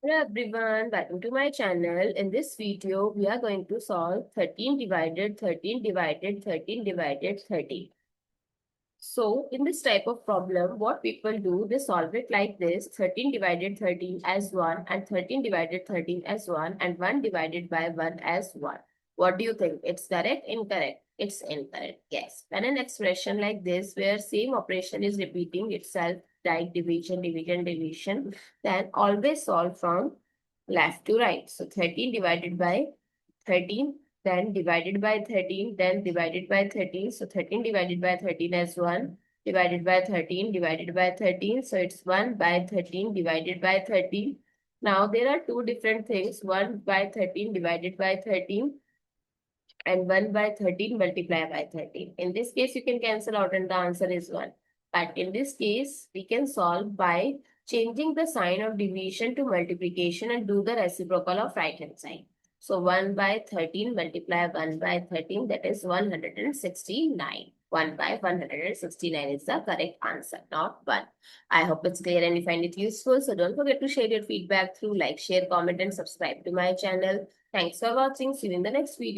Hello everyone, welcome to my channel. In this video, we are going to solve 13 divided 13 divided 13 divided 13. So, in this type of problem, what people do, they solve it like this: 13 divided 13 as 1 and 13 divided 13 as 1 and 1 divided by 1 as 1. What do you think? It's correct? Incorrect? It's incorrect. Yes. When an expression like this, where same operation is repeating itself, like division, division, division, then always solve from left to right. So 13 divided by 13, then divided by 13, then divided by 13. So 13 divided by 13 as 1, divided by 13, divided by 13. So it's 1 by 13 divided by 13. Now there are two different things, 1 by 13 divided by 13 and 1 by 13 multiplied by 13. In this case, you can cancel out and the answer is 1. But in this case, we can solve by changing the sign of division to multiplication and do the reciprocal of right hand side. So 1 by 13 multiply 1 by 13, that is 169. 1 by 169 is the correct answer, not 1. I hope it's clear and you find it useful. So don't forget to share your feedback through like, share, comment and subscribe to my channel. Thanks for watching. See you in the next video.